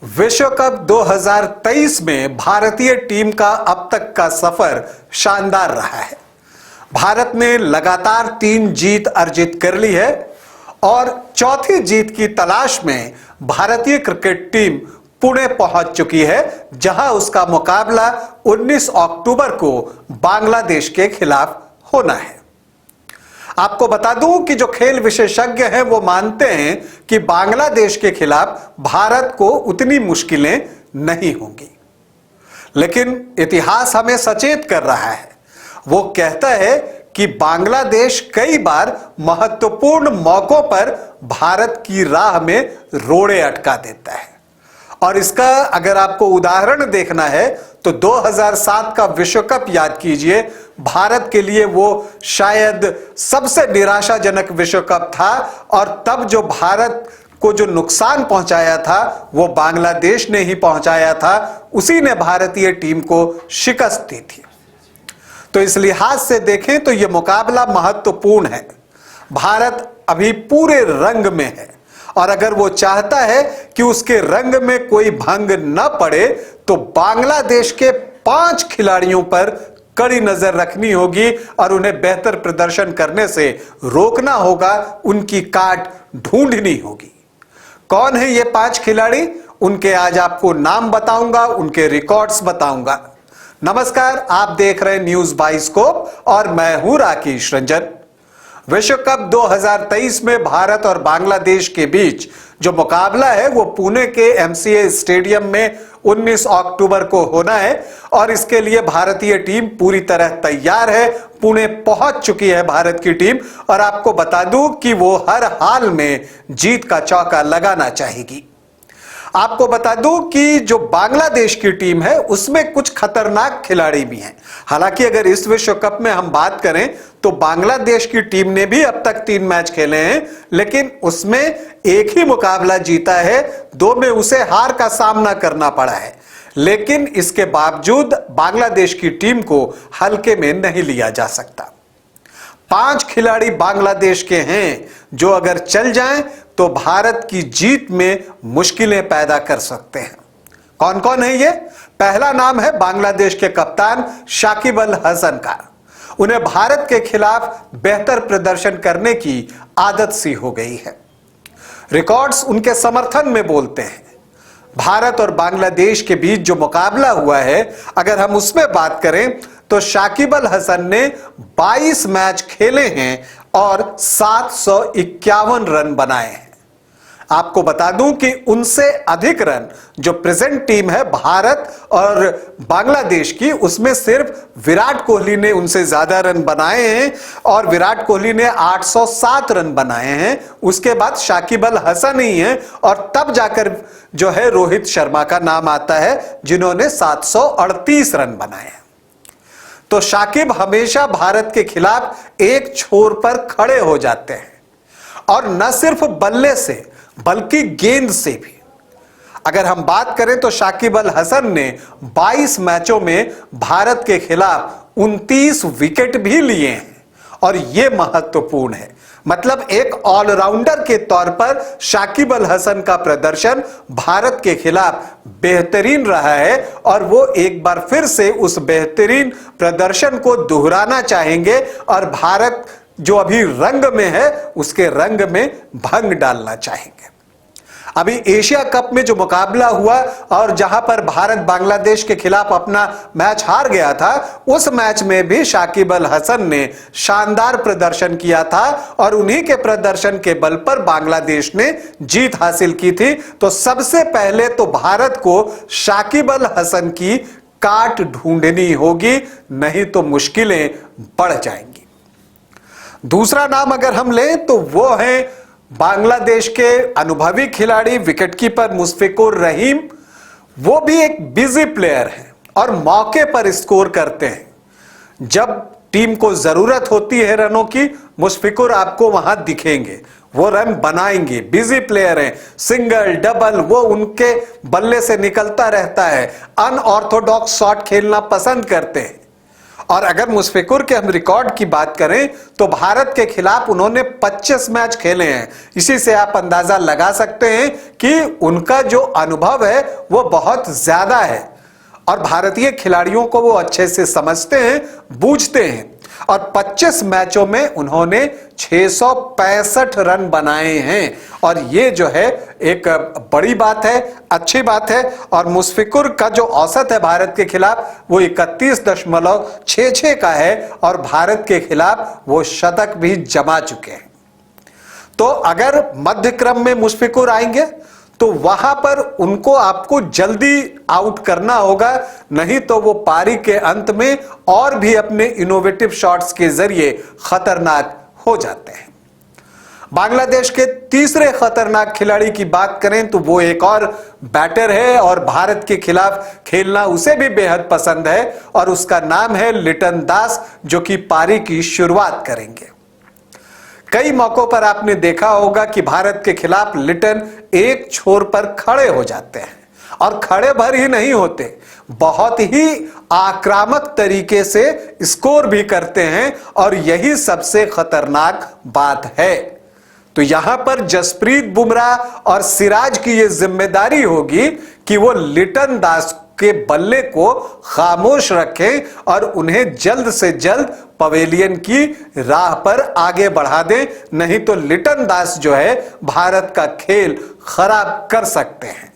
विश्व कप 2023 में भारतीय टीम का अब तक का सफर शानदार रहा है। भारत ने लगातार 3 जीत अर्जित कर ली है और चौथी जीत की तलाश में भारतीय क्रिकेट टीम पुणे पहुंच चुकी है, जहां उसका मुकाबला 19 अक्टूबर को बांग्लादेश के खिलाफ होना है। आपको बता दूं कि जो खेल विशेषज्ञ हैं वो मानते हैं कि बांग्लादेश के खिलाफ भारत को उतनी मुश्किलें नहीं होंगी, लेकिन इतिहास हमें सचेत कर रहा है। वो कहता है कि बांग्लादेश कई बार महत्वपूर्ण मौकों पर भारत की राह में रोड़े अटका देता है। और इसका अगर आपको उदाहरण देखना है तो 2007 का विश्व कप याद कीजिए। भारत के लिए वो शायद सबसे निराशाजनक विश्व कप था और तब जो भारत को जो नुकसान पहुंचाया था वो बांग्लादेश ने ही पहुंचाया था। उसी ने भारतीय टीम को शिकस्त दी थी। तो इस लिहाज से देखें तो यह मुकाबला महत्वपूर्ण है। भारत अभी पूरे रंग में है और अगर वो चाहता है कि उसके रंग में कोई भंग न पड़े तो बांग्लादेश के 5 खिलाड़ियों पर कड़ी नजर रखनी होगी और उन्हें बेहतर प्रदर्शन करने से रोकना होगा, उनकी काट ढूंढनी होगी। कौन है ये 5 खिलाड़ी? उनके आज आपको नाम बताऊंगा, उनके रिकॉर्ड्स बताऊंगा। नमस्कार, आप देख रहे हैं न्यूज बाइस्कोप और मैं हूं राकेश रंजन। विश्व कप 2023 में भारत और बांग्लादेश के बीच जो मुकाबला है वो पुणे के एमसीए स्टेडियम में 19 अक्टूबर को होना है और इसके लिए भारतीय टीम पूरी तरह तैयार है। पुणे पहुंच चुकी है भारत की टीम और आपको बता दूं कि वो हर हाल में जीत का चौका लगाना चाहेगी। आपको बता दूं कि जो बांग्लादेश की टीम है उसमें कुछ खतरनाक खिलाड़ी भी हैं। हालांकि अगर इस विश्व कप में हम बात करें तो बांग्लादेश की टीम ने भी अब तक 3 मैच खेले हैं, लेकिन उसमें एक ही मुकाबला जीता है, 2 में उसे हार का सामना करना पड़ा है। लेकिन इसके बावजूद बांग्लादेश की टीम को हल्के में नहीं लिया जा सकता। 5 खिलाड़ी बांग्लादेश के हैं जो अगर चल जाएं तो भारत की जीत में मुश्किलें पैदा कर सकते हैं। कौन कौन है ये? पहला नाम है बांग्लादेश के कप्तान शाकिब अल हसन का। उन्हें भारत के खिलाफ बेहतर प्रदर्शन करने की आदत सी हो गई है। रिकॉर्ड्स उनके समर्थन में बोलते हैं। भारत और बांग्लादेश के बीच जो मुकाबला हुआ है, अगर हम उसमें बात करें तो शाकिब अल हसन ने 22 मैच खेले हैं और 751 रन बनाए हैं। आपको बता दूं कि उनसे अधिक रन जो प्रेजेंट टीम है भारत और बांग्लादेश की, उसमें सिर्फ विराट कोहली ने उनसे ज्यादा रन बनाए हैं और विराट कोहली ने 807 रन बनाए हैं। उसके बाद शाकिब अल हसन ही है और तब जाकर जो है रोहित शर्मा का नाम आता है जिन्होंने 738 रन बनाए हैं। तो शाकिब हमेशा भारत के खिलाफ एक छोर पर खड़े हो जाते हैं और न सिर्फ बल्ले से बल्कि गेंद से भी। अगर हम बात करें तो शाकिब अल हसन ने 22 मैचों में भारत के खिलाफ 29 विकेट भी लिए हैं और यह महत्वपूर्ण है। मतलब एक ऑलराउंडर के तौर पर शाकिब अल हसन का प्रदर्शन भारत के खिलाफ बेहतरीन रहा है और वो एक बार फिर से उस बेहतरीन प्रदर्शन को दोहराना चाहेंगे और भारत जो अभी रंग में है उसके रंग में भंग डालना चाहेंगे। अभी एशिया कप में जो मुकाबला हुआ और जहां पर भारत बांग्लादेश के खिलाफ अपना मैच हार गया था, उस मैच में भी शाकिब अल हसन ने शानदार प्रदर्शन किया था और उन्हीं के प्रदर्शन के बल पर बांग्लादेश ने जीत हासिल की थी। तो सबसे पहले तो भारत को शाकिब अल हसन की काट ढूंढनी होगी, नहीं तो मुश्किलें बढ़ जाएंगी। दूसरा नाम अगर हम लें तो वो है बांग्लादेश के अनुभवी खिलाड़ी विकेटकीपर मुशफिकुर रहीम। वो भी एक बिजी प्लेयर है और मौके पर स्कोर करते हैं। जब टीम को जरूरत होती है रनों की, मुशफिकुर आपको वहां दिखेंगे, वो रन बनाएंगे। बिजी प्लेयर हैं, सिंगल डबल वो उनके बल्ले से निकलता रहता है। अनऑर्थोडॉक्स शॉट खेलना पसंद करते हैं और अगर मुशफिकुर के हम रिकॉर्ड की बात करें तो भारत के खिलाफ उन्होंने 25 मैच खेले हैं। इसी से आप अंदाजा लगा सकते हैं कि उनका जो अनुभव है वो बहुत ज्यादा है और भारतीय खिलाड़ियों को वो अच्छे से समझते हैं, बूझते हैं। और 25 मैचों में उन्होंने 665 रन बनाए हैं और ये जो है एक बड़ी बात है, अच्छी बात है। और मुशफिकुर का जो औसत है भारत के खिलाफ वो 31.66 का है और भारत के खिलाफ वो शतक भी जमा चुके हैं। तो अगर मध्य क्रम में मुशफिकुर आएंगे तो वहां पर उनको आपको जल्दी आउट करना होगा, नहीं तो वो पारी के अंत में और भी अपने इनोवेटिव शॉट्स के जरिए खतरनाक हो जाते हैं। बांग्लादेश के तीसरे खतरनाक खिलाड़ी की बात करें तो वो एक और बैटर है और भारत के खिलाफ खेलना उसे भी बेहद पसंद है और उसका नाम है लिटन दास, जो कि पारी की शुरुआत करेंगे। कई मौकों पर आपने देखा होगा कि भारत के खिलाफ लिटन एक छोर पर खड़े हो जाते हैं और खड़े भर ही नहीं होते, बहुत ही आक्रामक तरीके से स्कोर भी करते हैं और यही सबसे खतरनाक बात है। तो यहां पर जसप्रीत बुमराह और सिराज की यह जिम्मेदारी होगी कि वो लिटन दास के बल्ले को खामोश रखें और उन्हें जल्द से जल्द पवेलियन की राह पर आगे बढ़ा दें, नहीं तो लिटन दास जो है भारत का खेल खराब कर सकते हैं।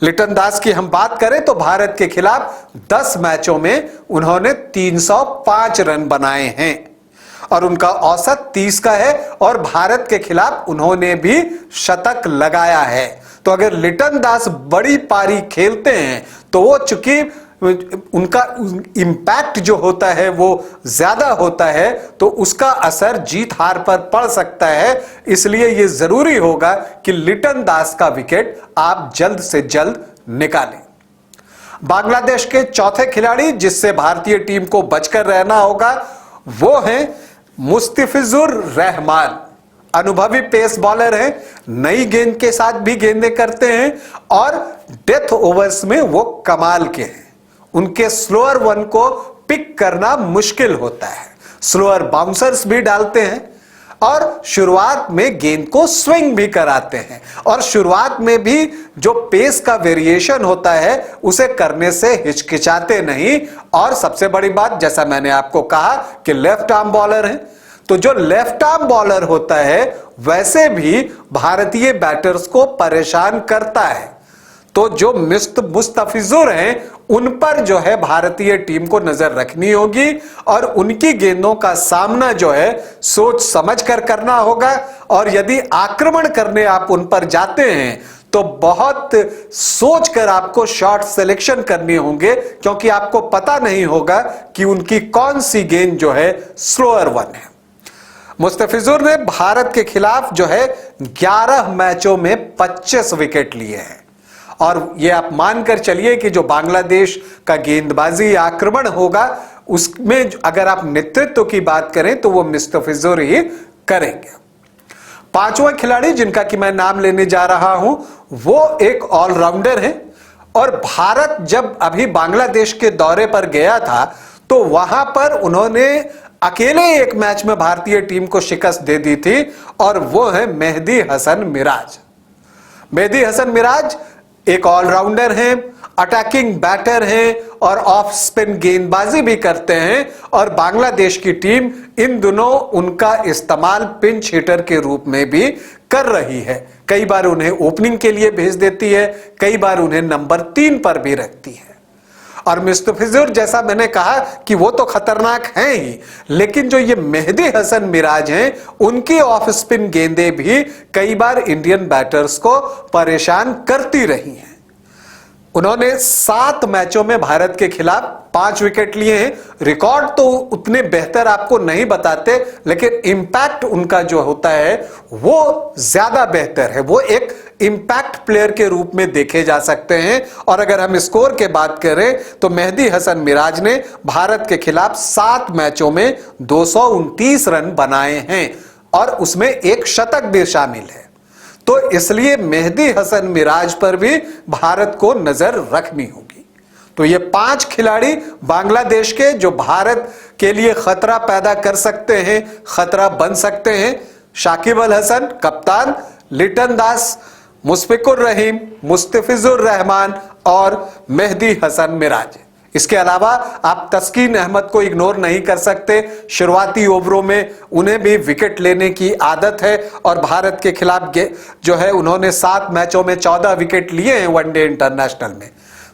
लिटन दास की हम बात करें तो भारत के खिलाफ 10 मैचों में उन्होंने 305 रन बनाए हैं और उनका औसत 30 का है और भारत के खिलाफ उन्होंने भी शतक लगाया है। तो अगर लिटन दास बड़ी पारी खेलते हैं तो वो चूंकि उनका इंपैक्ट जो होता है वो ज्यादा होता है तो उसका असर जीत हार पर पड़ सकता है, इसलिए यह जरूरी होगा कि लिटन दास का विकेट आप जल्द से जल्द निकालें। बांग्लादेश के चौथे खिलाड़ी जिससे भारतीय टीम को बचकर रहना होगा वो है मुस्तफिजुर रहमान। अनुभवी पेस बॉलर हैं, नई गेंद के साथ भी गेंदें करते हैं और डेथ ओवर्स में वो कमाल के हैं। उनके स्लोअर वन को पिक करना मुश्किल होता है, स्लोअर बाउंसर्स भी डालते हैं और शुरुआत में गेंद को स्विंग भी कराते हैं और शुरुआत में भी जो पेस का वेरिएशन होता है उसे करने से हिचकिचाते नहीं। और सबसे बड़ी बात, जैसा मैंने आपको कहा कि लेफ्ट आर्म बॉलर हैं, तो जो लेफ्ट आर्म बॉलर होता है वैसे भी भारतीय बैटर्स को परेशान करता है। तो जो मुस्तफिजुर हैं उन पर जो है भारतीय टीम को नजर रखनी होगी और उनकी गेंदों का सामना जो है सोच समझ कर करना होगा। और यदि आक्रमण करने आप उन पर जाते हैं तो बहुत सोच कर आपको शॉट सिलेक्शन करने होंगे, क्योंकि आपको पता नहीं होगा कि उनकी कौन सी गेंद जो है स्लोअर वन है। मुस्तफिजुर ने भारत के खिलाफ जो है 11 मैचों में 25 विकेट लिए हैं और ये आप मानकर चलिए कि जो बांग्लादेश का गेंदबाजी आक्रमण होगा उसमें अगर आप नेतृत्व की बात करें तो वो मुस्तफिजुर ही करेंगे। पांचवा खिलाड़ी जिनका कि मैं नाम लेने जा रहा हूं वो एक ऑलराउंडर है और भारत जब अभी बांग्लादेश के दौरे पर गया था तो वहां पर उन्होंने अकेले एक मैच में भारतीय टीम को शिकस्त दे दी थी और वो है मेहदी हसन मिराज। मेहदी हसन मिराज एक ऑलराउंडर हैं, अटैकिंग बैटर हैं और ऑफ स्पिन गेंदबाजी भी करते हैं और बांग्लादेश की टीम इन दिनों उनका इस्तेमाल पिंच हिटर के रूप में भी कर रही है। कई बार उन्हें ओपनिंग के लिए भेज देती है, कई बार उन्हें नंबर 3 पर भी रखती है। और मुस्तफिजुर जैसा मैंने कहा कि वो तो खतरनाक हैं ही, लेकिन जो ये मेहदी हसन मिराज हैं उनकी ऑफ स्पिन गेंदें भी कई बार इंडियन बैटर्स को परेशान करती रही हैं। उन्होंने 7 मैचों में भारत के खिलाफ 5 विकेट लिए हैं। रिकॉर्ड तो उतने बेहतर आपको नहीं बताते, लेकिन इंपैक्ट उनका जो होता है वो ज्यादा बेहतर है। वो एक इंपैक्ट प्लेयर के रूप में देखे जा सकते हैं। और अगर हम स्कोर के बात करें तो मेहदी हसन मिराज ने भारत के खिलाफ 7 मैचों में 229 रन बनाए हैं और उसमें एक शतक भी शामिल है। तो इसलिए मेहदी हसन मिराज पर भी भारत को नजर रखनी होगी। तो ये 5 खिलाड़ी बांग्लादेश के जो भारत के लिए खतरा पैदा कर सकते हैं, खतरा बन सकते हैं। शाकिब अल हसन कप्तान, लिटन दास, मुशफिकुर रहीम, मुस्तफिजुर रहमान और मेहदी हसन मिराज। इसके अलावा आप तस्कीन अहमद को इग्नोर नहीं कर सकते। शुरुआती ओवरों में उन्हें भी विकेट लेने की आदत है और भारत के खिलाफ जो है उन्होंने 7 मैचों में 14 विकेट लिए हैं वनडे इंटरनेशनल में।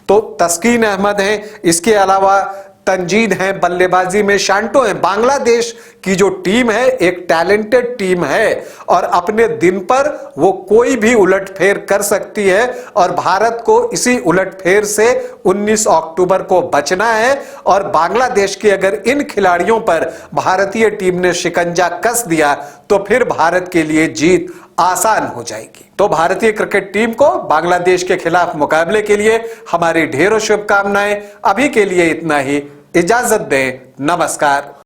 तो तस्कीन अहमद हैं, इसके अलावा तंजीद हैं, बल्लेबाजी में शांटो हैं। बांग्लादेश की जो टीम है एक टैलेंटेड टीम है और अपने दिन पर वो कोई भी उलटफेर कर सकती है और भारत को इसी उलटफेर से 19 अक्टूबर को बचना है। और बांग्लादेश के अगर इन खिलाड़ियों पर भारतीय टीम ने शिकंजा कस दिया तो फिर भारत के लिए जीत आसान हो जाएगी। तो भारतीय क्रिकेट टीम को बांग्लादेश के खिलाफ मुकाबले के लिए हमारी ढेरों शुभकामनाएं। अभी के लिए इतना ही, इजाजत दें, नमस्कार।